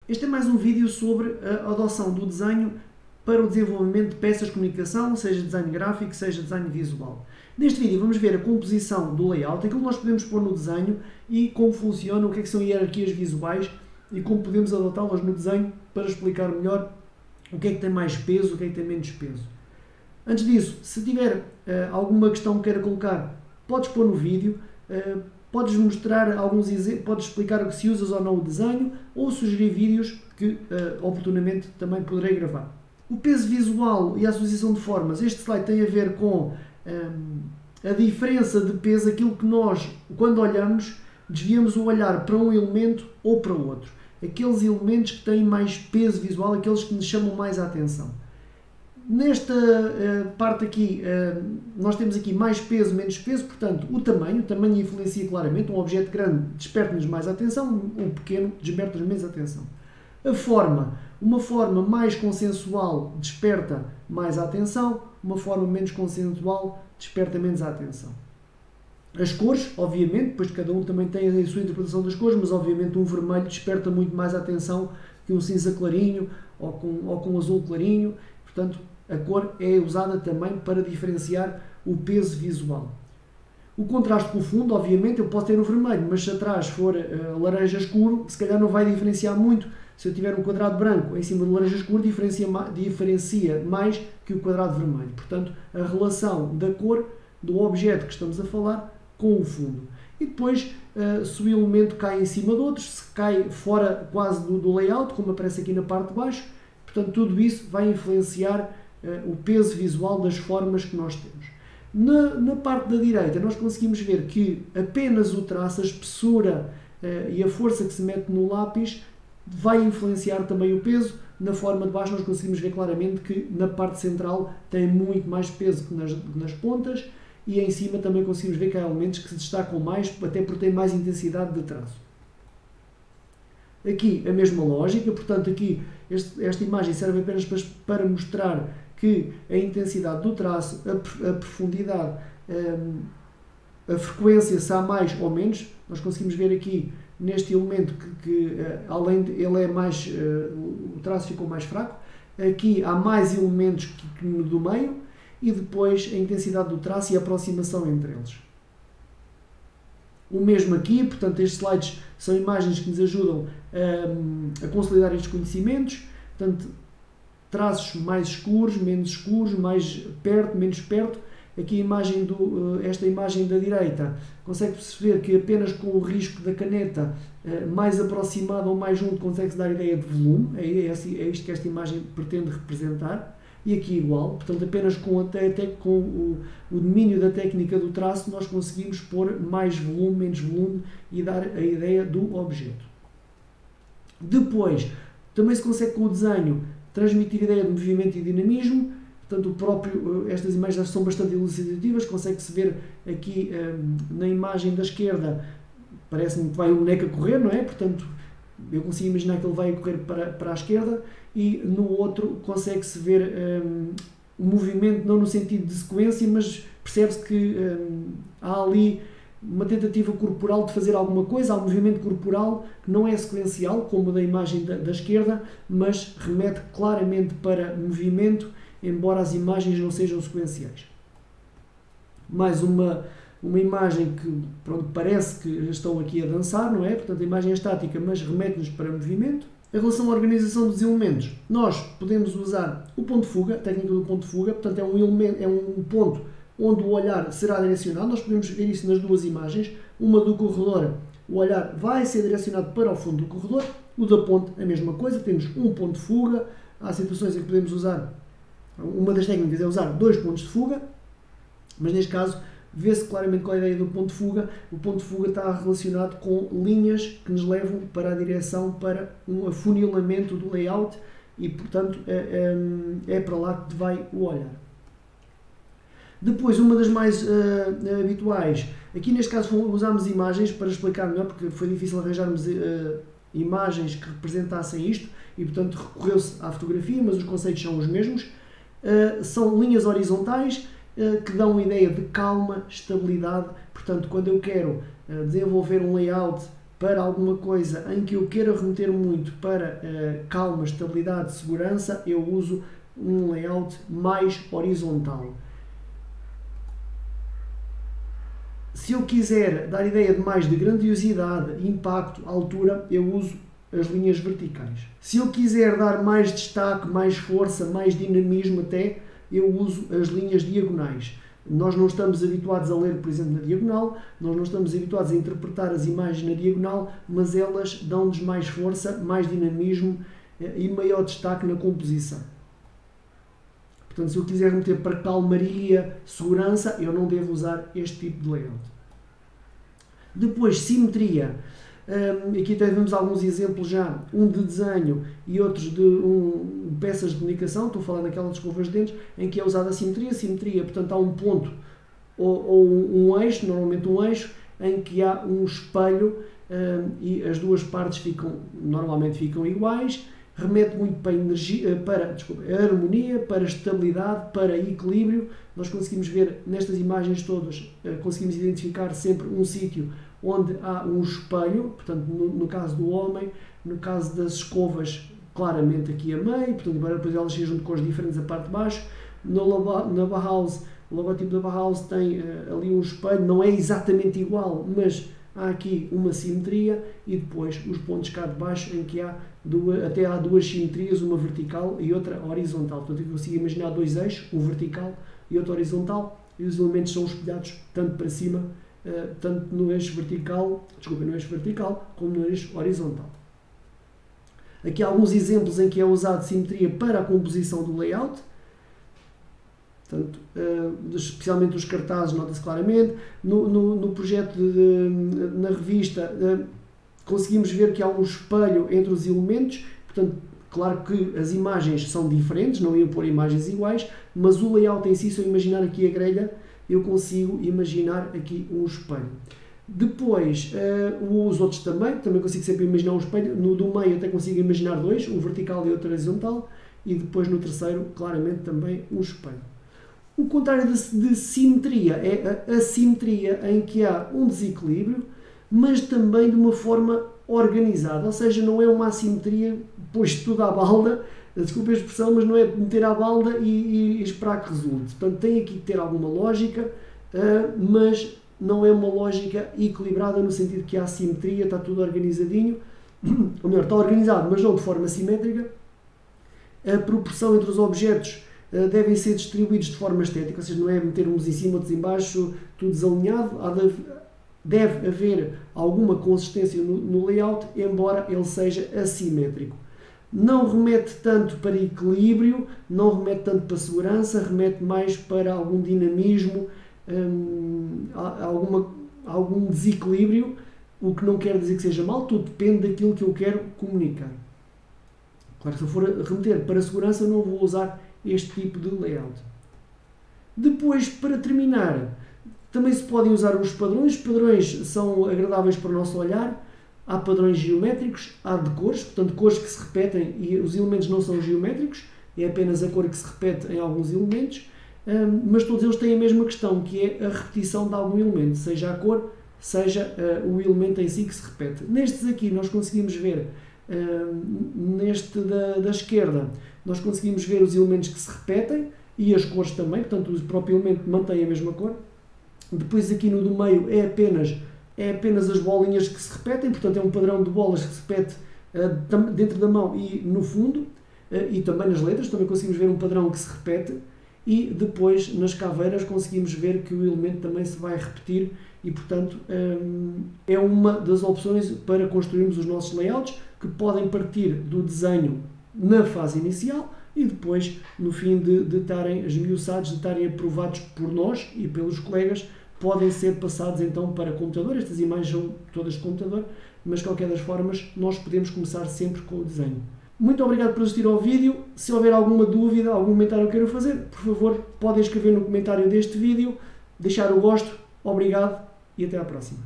Este é mais um vídeo sobre a adoção do desenho para o desenvolvimento de peças de comunicação, seja design gráfico, seja design visual. Neste vídeo vamos ver a composição do layout, aquilo que nós podemos pôr no desenho e como funciona, o que é que são hierarquias visuais e como podemos adotá-las no desenho para explicar melhor o que é que tem mais peso, o que é que tem menos peso. Antes disso, se tiver alguma questão que queira colocar, podes pôr no vídeo, podes mostrar alguns exemplos, podes explicar o que se usa ou não o desenho ou sugerir vídeos que oportunamente também poderei gravar. O peso visual e a associação de formas, este slide tem a ver com a diferença de peso, aquilo que nós, quando olhamos, desviamos o olhar para um elemento ou para outro. Aqueles elementos que têm mais peso visual, aqueles que nos chamam mais a atenção. Nesta parte aqui, nós temos aqui mais peso, menos peso, portanto, o tamanho influencia claramente. Um objeto grande desperta-nos mais atenção, um pequeno desperta-nos menos atenção. A forma, uma forma mais consensual desperta mais a atenção, uma forma menos consensual desperta menos a atenção. As cores, obviamente, depois cada um também tem a sua interpretação das cores, mas obviamente um vermelho desperta muito mais a atenção que um cinza clarinho ou com um azul clarinho, portanto, a cor é usada também para diferenciar o peso visual. O contraste com o fundo, obviamente, eu posso ter um vermelho, mas se atrás for laranja escuro, se calhar não vai diferenciar muito. Se eu tiver um quadrado branco em cima do laranja escuro, diferencia mais que o quadrado vermelho. Portanto, a relação da cor do objeto que estamos a falar com o fundo. E depois, se o elemento cai em cima de outros, se cai fora quase do layout, como aparece aqui na parte de baixo, portanto, tudo isso vai influenciar o peso visual das formas que nós temos. Na parte da direita nós conseguimos ver que apenas o traço, a espessura e a força que se mete no lápis vai influenciar também o peso. Na forma de baixo nós conseguimos ver claramente que na parte central tem muito mais peso que nas pontas e em cima também conseguimos ver que há elementos que se destacam mais, até porque têm mais intensidade de traço. Aqui a mesma lógica, portanto aqui esta imagem serve apenas para mostrar que a intensidade do traço, a profundidade, a frequência, se há mais ou menos, nós conseguimos ver aqui neste elemento que além de ele é mais, o traço ficou mais fraco, aqui há mais elementos que do meio e depois a intensidade do traço e a aproximação entre eles. O mesmo aqui, portanto estes slides são imagens que nos ajudam a consolidar estes conhecimentos, portanto traços mais escuros, mais perto, menos perto. Aqui a imagem esta imagem da direita, consegue perceber que apenas com o risco da caneta mais aproximado ou mais junto consegue-se dar a ideia de volume, é isto que esta imagem pretende representar. E aqui igual, portanto apenas com o domínio da técnica do traço nós conseguimos pôr mais volume, menos volume e dar a ideia do objeto. Depois, também se consegue com o desenho transmitir a ideia de movimento e dinamismo, portanto estas imagens são bastante elucidativas, consegue-se ver aqui na imagem da esquerda, parece-me que vai um boneco a correr, não é? Portanto, eu consigo imaginar que ele vai correr para a esquerda e no outro consegue-se ver o movimento não no sentido de sequência, mas percebe-se que há ali uma tentativa corporal de fazer alguma coisa, há um movimento corporal que não é sequencial, como o da imagem da esquerda, mas remete claramente para movimento, embora as imagens não sejam sequenciais. Mais uma imagem que parece que estão aqui a dançar, não é? Portanto, a imagem é estática, mas remete-nos para movimento. Em relação à organização dos elementos, nós podemos usar o ponto de fuga, a técnica do ponto de fuga, portanto é um ponto onde o olhar será direcionado. Nós podemos ver isso nas duas imagens. Uma do corredor, o olhar vai ser direcionado para o fundo do corredor. O da ponte, a mesma coisa, temos um ponto de fuga. Há situações em que podemos usar, uma das técnicas é usar dois pontos de fuga, mas neste caso vê-se claramente qual é a ideia do ponto de fuga. O ponto de fuga está relacionado com linhas que nos levam para a direção, para um afunilamento do layout e, portanto, é para lá que vai o olhar. Depois, uma das mais habituais, aqui neste caso usámos imagens para explicar melhor, porque foi difícil arranjarmos imagens que representassem isto e, portanto, recorreu-se à fotografia, mas os conceitos são os mesmos. São linhas horizontais que dão uma ideia de calma, estabilidade. Portanto, quando eu quero desenvolver um layout para alguma coisa em que eu queira remeter muito para calma, estabilidade, segurança, eu uso um layout mais horizontal. Se eu quiser dar ideia de mais de grandiosidade, impacto, altura, eu uso as linhas verticais. Se eu quiser dar mais destaque, mais força, mais dinamismo até, eu uso as linhas diagonais. Nós não estamos habituados a ler, por exemplo, na diagonal, nós não estamos habituados a interpretar as imagens na diagonal, mas elas dão-nos mais força, mais dinamismo e maior destaque na composição. Portanto, se eu quiser meter para calmaria, segurança, eu não devo usar este tipo de layout. Depois, simetria. Aqui até vemos alguns exemplos já, um de desenho e outros de peças de comunicação, estou a falar daquela de escovas de dentes, em que é usada a simetria. Simetria, portanto, há um ponto ou um eixo, normalmente um eixo, em que há um espelho e as duas partes normalmente ficam iguais. Remete muito para energia, para harmonia, para estabilidade, para equilíbrio. Nós conseguimos ver nestas imagens todas, conseguimos identificar sempre um sítio onde há um espelho, portanto, no caso do homem, no caso das escovas, claramente aqui a meio, portanto, embora depois elas sejam de cores diferentes a parte de baixo. Na Bauhaus, o logotipo da Bauhaus tem ali um espelho, não é exatamente igual, mas há aqui uma simetria, e depois os pontos cá de baixo em que até há duas simetrias, uma vertical e outra horizontal. Portanto, eu consigo imaginar dois eixos, um vertical e outro horizontal, e os elementos são espelhados tanto para cima, tanto no eixo vertical, como no eixo horizontal. Aqui há alguns exemplos em que é usado simetria para a composição do layout. Portanto, especialmente os cartazes, nota-se claramente. No projeto, na revista, conseguimos ver que há um espelho entre os elementos. Portanto, claro que as imagens são diferentes, não iam pôr imagens iguais, mas o layout em si, se eu imaginar aqui a grelha, eu consigo imaginar aqui um espelho. Depois, os outros também consigo sempre imaginar um espelho. No do meio até consigo imaginar dois, um vertical e outro horizontal, e depois no terceiro, claramente, também um espelho. O contrário de simetria é a assimetria, em que há um desequilíbrio, mas também de uma forma organizada, ou seja, não é uma assimetria posto tudo à balda, desculpe a expressão, mas não é meter à balda e esperar que resulte. Portanto, tem aqui que ter alguma lógica, mas não é uma lógica equilibrada no sentido que há simetria, está tudo organizadinho, ou melhor, está organizado, mas não de forma simétrica. A proporção entre os objetos devem ser distribuídos de forma estética, ou seja, não é meter uns em cima, outros em baixo, tudo desalinhado. Deve haver alguma consistência no layout, embora ele seja assimétrico. Não remete tanto para equilíbrio, não remete tanto para segurança, remete mais para algum dinamismo, algum desequilíbrio, o que não quer dizer que seja mal, tudo depende daquilo que eu quero comunicar. Claro, se eu for remeter para segurança, não vou usar este tipo de layout. Depois, para terminar, também se podem usar os padrões. Os padrões são agradáveis para o nosso olhar. Há padrões geométricos, há de cores, portanto cores que se repetem e os elementos não são geométricos, é apenas a cor que se repete em alguns elementos, mas todos eles têm a mesma questão, que é a repetição de algum elemento, seja a cor, seja o elemento em si que se repete. Nestes aqui nós conseguimos ver, neste da esquerda, nós conseguimos ver os elementos que se repetem e as cores também, portanto o próprio elemento mantém a mesma cor. Depois aqui no do meio é apenas as bolinhas que se repetem, portanto é um padrão de bolas que se repete dentro da mão e no fundo, e também nas letras, também conseguimos ver um padrão que se repete, e depois nas caveiras conseguimos ver que o elemento também se vai repetir e, portanto, é uma das opções para construirmos os nossos layouts, que podem partir do desenho na fase inicial e depois, no fim de estarem esmiuçados, de estarem aprovados por nós e pelos colegas, podem ser passados então para computador. Estas imagens são todas de computador, mas de qualquer das formas nós podemos começar sempre com o desenho. Muito obrigado por assistir ao vídeo. Se houver alguma dúvida, algum comentário que queiram fazer, por favor, podem escrever no comentário deste vídeo, deixar o gosto. Obrigado e até à próxima.